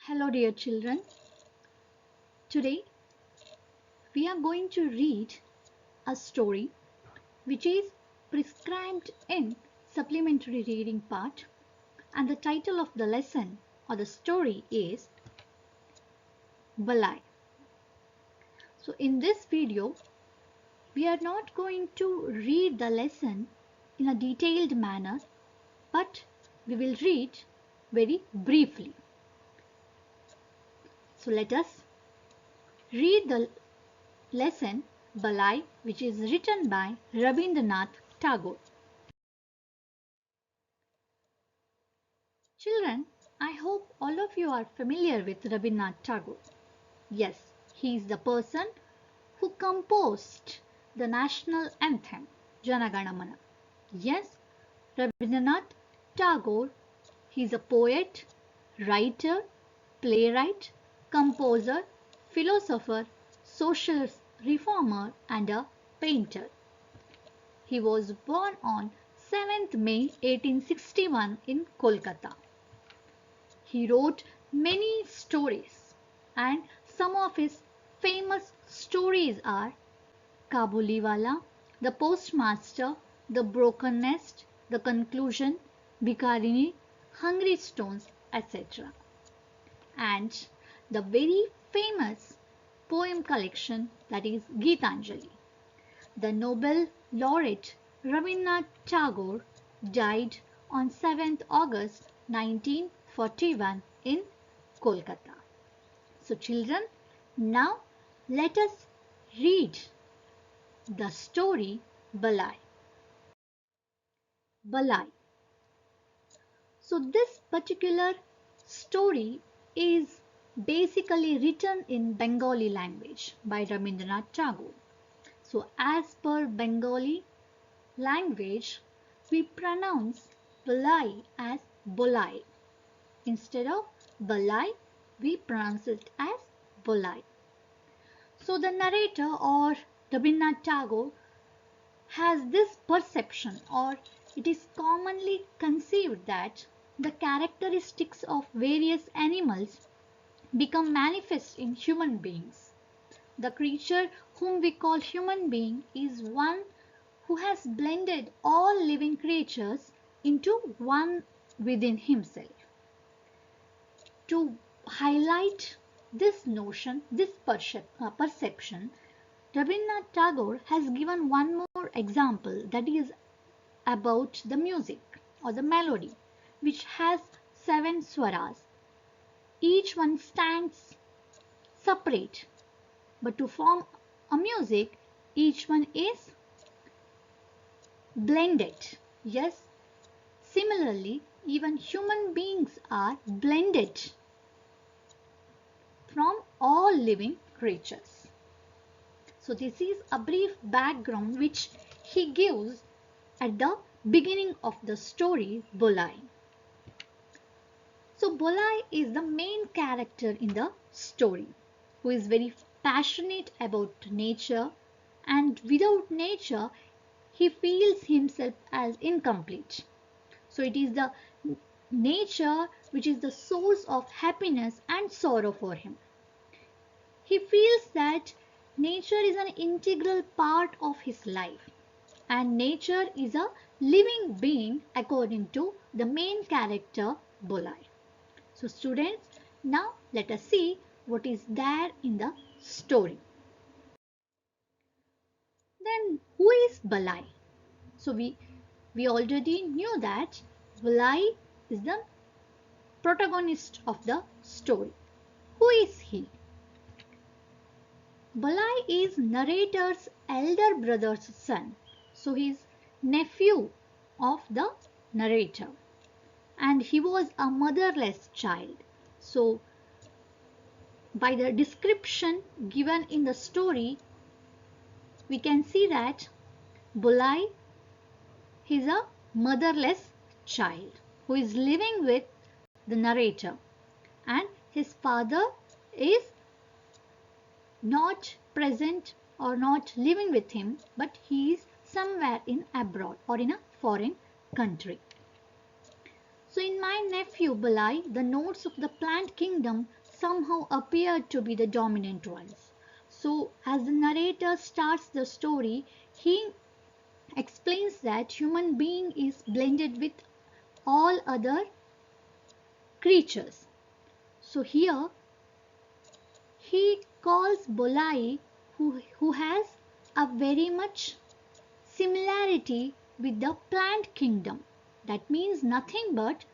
Hello dear children. Today we are going to read a story which is prescribed in supplementary reading part, and the title of the lesson or the story is Balai. So in this video we are not going to read the lesson in a detailed manner, but we will read very briefly. So let us read the lesson Balai, which is written by Rabindranath Tagore. Children, I hope all of you are familiar with Rabindranath Tagore. Yes, he is the person who composed the national anthem Jana Gana Mana. Yes, Rabindranath Tagore, he is a poet, writer, playwright, composer, philosopher, social reformer and a painter. He was born on 7th May 1861 in Kolkata. He wrote many stories, and some of his famous stories are Kabuliwala, The Postmaster, The Broken Nest, The Conclusion, Bikarini, Hungry Stones, etc. And the very famous poem collection, that is Gitanjali. The Nobel laureate Rabindranath Tagore died on 7th August 1941 in Kolkata. So children, now let us read the story Balai. Balai. So this particular story is basically written in Bengali language by Rabindranath Tagore. So as per Bengali language, we pronounce Balai as Bolai. Instead of Balai, we pronounce it as Bolai. So the narrator or Rabindranath Tagore has this perception, or it is commonly conceived that the characteristics of various animals become manifest in human beings. The creature whom we call human being is one who has blended all living creatures into one within himself. To highlight this notion, this perception, Rabindranath Tagore has given one more example, that is about the music or the melody, which has 7 swaras. Each one stands separate, but to form a music, each one is blended. Yes, similarly, even human beings are blended from all living creatures. So this is a brief background which he gives at the beginning of the story Bolai. So Bolai is the main character in the story, who is very passionate about nature, and without nature he feels himself as incomplete. So it is the nature which is the source of happiness and sorrow for him. He feels that nature is an integral part of his life, and nature is a living being according to the main character Bolai. So students, now let us see what is there in the story. Then who is Balai? So we already knew that Balai is the protagonist of the story. Who is he? Balai is narrator's elder brother's son. So he is nephew of the narrator, and he was a motherless child. So by the description given in the story, we can see that Bolai is a motherless child who is living with the narrator, and his father is not present or not living with him, but he is somewhere in abroad or in a foreign country. So in my nephew Balai, the notes of the plant kingdom somehow appeared to be the dominant ones. So as the narrator starts the story, he explains that human being is blended with all other creatures. So here he calls Bolai, who has a very much similarity with the plant kingdom. That means nothing but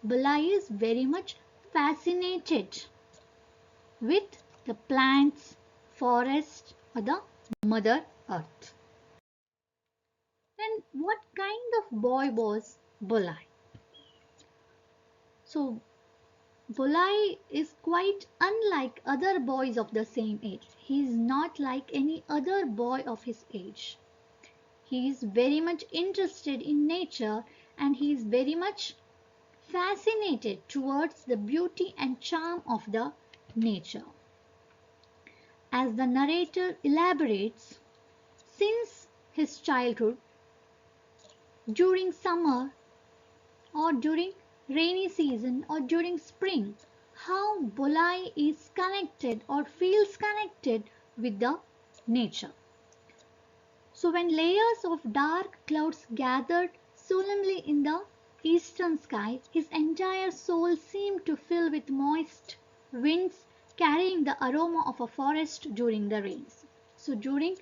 Bolai is very much fascinated with the plants, forest, or the mother earth. Then what kind of boy was Bolai? So Bolai is quite unlike other boys of the same age. He is not like any other boy of his age. He is very much interested in nature and he is very much fascinated towards the beauty and charm of the nature. As the narrator elaborates, since his childhood, during summer or during rainy season or during spring, how Bolai is connected or feels connected with the nature. So when layers of dark clouds gathered solemnly in the eastern sky, his entire soul seemed to fill with moist winds carrying the aroma of a forest during the rains. So during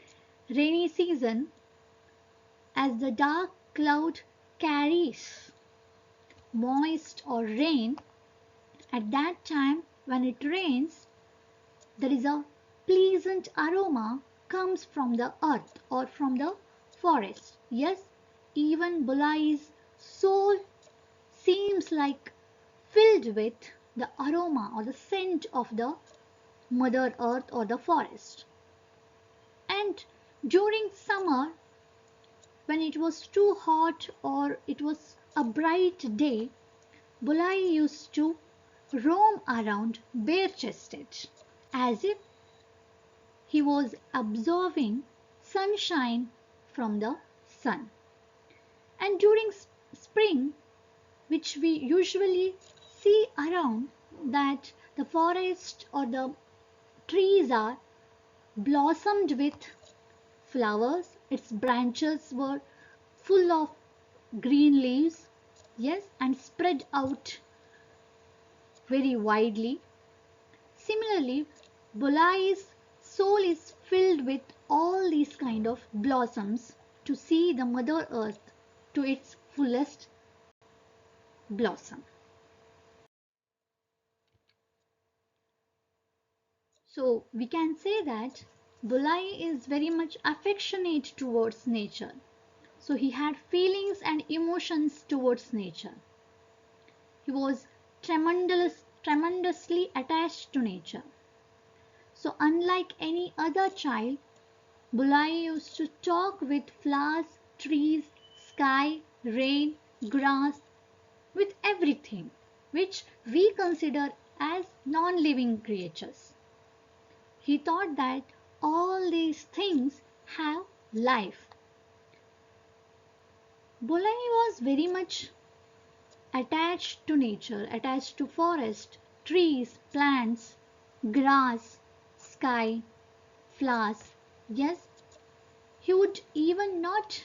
rainy season, as the dark cloud carries moist or rain, at that time when it rains, there is a pleasant aroma comes from the earth or from the forest. Yes, even Bulai's soul seems like filled with the aroma or the scent of the mother earth or the forest. And during summer, when it was too hot or it was a bright day, Bulai used to roam around bare-chested, as if he was absorbing sunshine from the sun. And during spring, which we usually see around, that the forest or the trees are blossomed with flowers, its branches were full of green leaves, yes, and spread out very widely. Similarly, Bulai's soul is filled with all these kind of blossoms to see the Mother Earth to its fullest blossom. So we can say that Bulai is very much affectionate towards nature. So he had feelings and emotions towards nature. He was tremendously attached to nature. So unlike any other child, Bulai used to talk with flowers, trees, sky, rain, grass, with everything which we consider as non-living creatures. He thought that all these things have life. Bulai was very much attached to nature, attached to forest, trees, plants, grass, sky, flowers. Yes, he would even not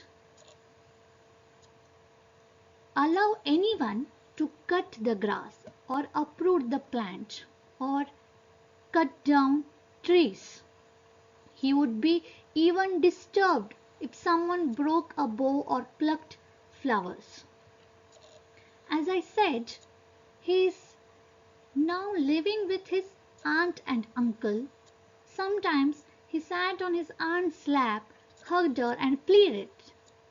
allow anyone to cut the grass or uproot the plant or cut down trees. He would be even disturbed if someone broke a bough or plucked flowers. As I said, he is now living with his aunt and uncle. Sometimes he sat on his aunt's lap, hugged her, and pleaded,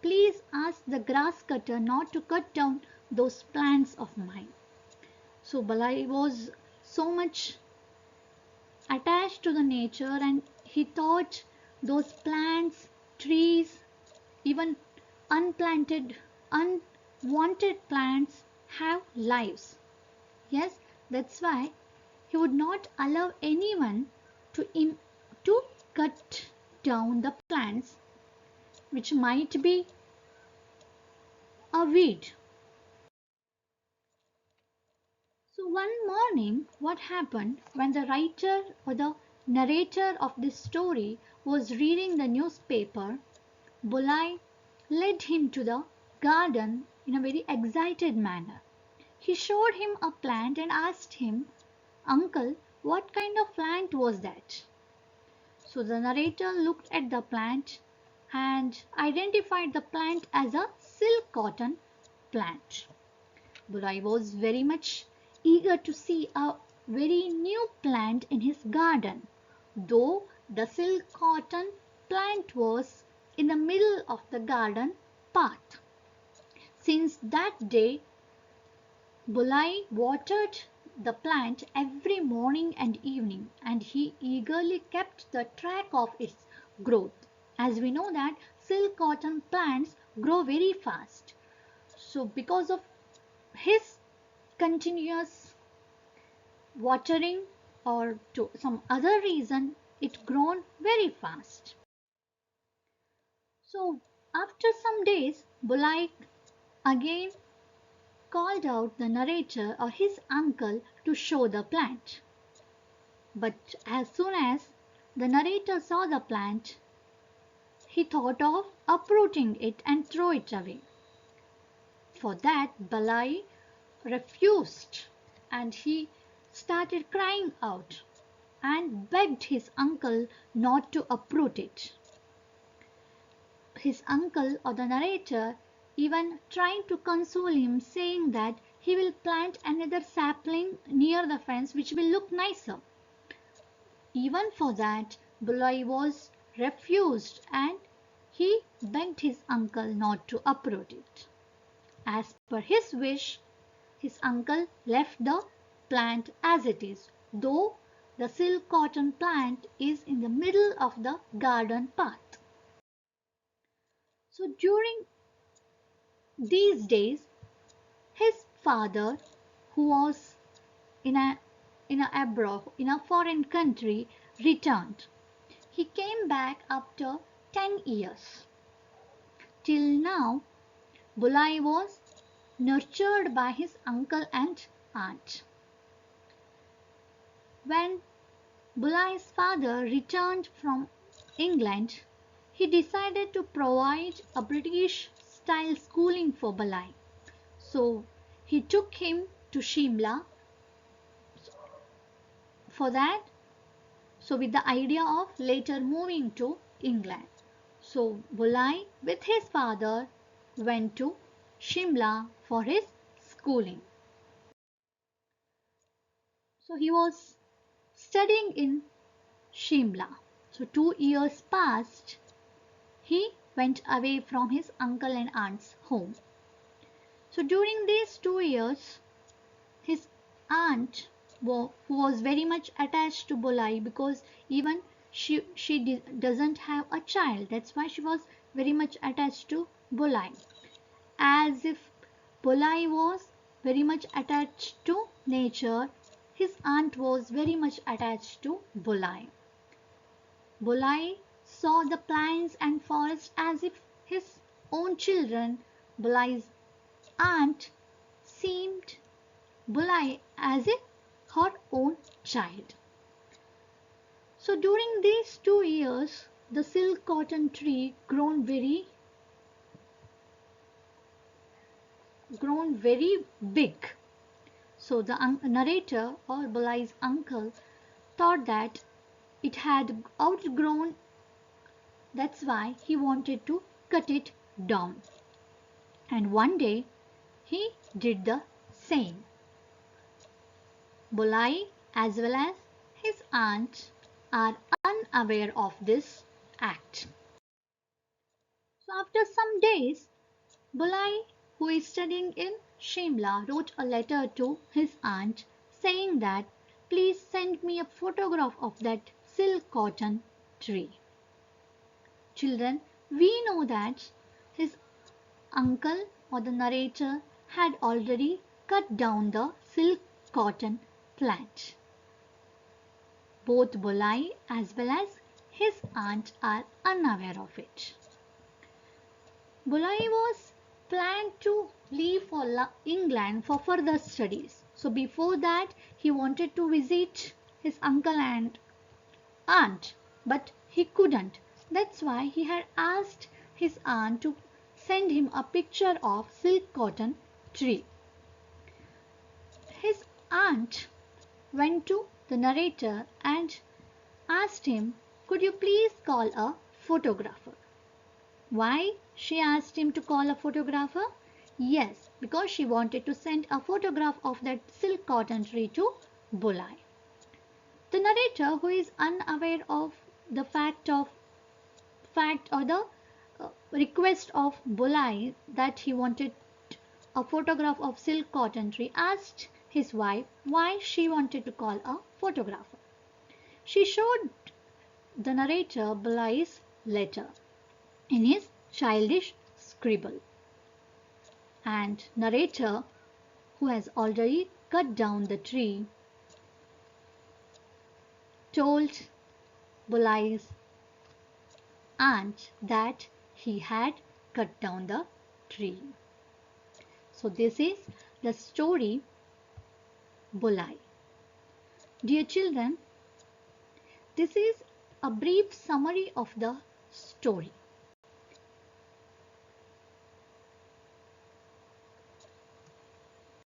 "Please ask the grass cutter not to cut down those plants of mine." So Balai was so much attached to the nature and he thought those plants, trees, even unplanted, unwanted plants have lives. Yes, that's why he would not allow anyone to cut down the plants which might be a weed. So one morning, what happened when the writer or the narrator of this story was reading the newspaper, Bulai led him to the garden in a very excited manner. He showed him a plant and asked him, Uncle, what kind of plant was that? So the narrator looked at the plant and identified the plant as a silk cotton plant. Burai was very much eager to see a very new plant in his garden, though the silk cotton plant was in the middle of the garden path. Since that day, Bulai watered the plant every morning and evening, and he eagerly kept the track of its growth. As we know that silk cotton plants grow very fast. So because of his continuous watering or to some other reason, it grown very fast. So after some days, Bulai again called out the narrator or his uncle to show the plant. But as soon as the narrator saw the plant, he thought of uprooting it and throw it away. For that, Balai refused and he started crying out and begged his uncle not to uproot it. His uncle or the narrator even tried to console him, saying that he will plant another sapling near the fence which will look nicer. Even for that, Bulai was refused and he begged his uncle not to uproot it. As per his wish, his uncle left the plant as it is, though the silk cotton plant is in the middle of the garden path. So during these days, his father, who was in a abroad, in a foreign country, returned. He came back after 10 years. Till now, Bulai was nurtured by his uncle and aunt. When Bulai's father returned from England, he decided to provide a British style schooling for Bulai. So he took him to Shimla for that. So with the idea of later moving to England. So Bulai with his father went to Shimla for his schooling. So he was studying in Shimla. So 2 years passed. He went away from his uncle and aunt's home. So during these 2 years, his aunt who was very much attached to Bulai because even she doesn't have a child. That's why she was very much attached to Bulai. As if Bulai was very much attached to nature, his aunt was very much attached to Bulai. Bulai saw the plants and forest as if his own children. Bulai's aunt seemed Bulai as if her own child. So during these 2 years, the silk cotton tree grown very big. So the narrator or Bulai's uncle thought that it had outgrown. That's why he wanted to cut it down. And one day he did the same. Bulai as well as his aunt are unaware of this act. So after some days, Bulai, who is studying in Shimla, wrote a letter to his aunt saying that please send me a photograph of that silk cotton tree. Children, we know that his uncle or the narrator had already cut down the silk cotton plant. Both Bulai as well as his aunt are unaware of it. Bulai was planned to leave for England for further studies. So before that, he wanted to visit his uncle and aunt, but he couldn't. That's why he had asked his aunt to send him a picture of silk cotton tree. His aunt went to the narrator and asked him, "Could you please call a photographer?" Why she asked him to call a photographer? Yes, because she wanted to send a photograph of that silk cotton tree to Bulai. The narrator, who is unaware of the fact or the request of Bulai that he wanted a photograph of silk cotton tree, asked his wife why she wanted to call a photographer. She showed the narrator Bulai's letter in his childish scribble, and narrator, who has already cut down the tree, told Bulai's aunt that he had cut down the tree. So this is the story Bulai. Dear children, this is a brief summary of the story.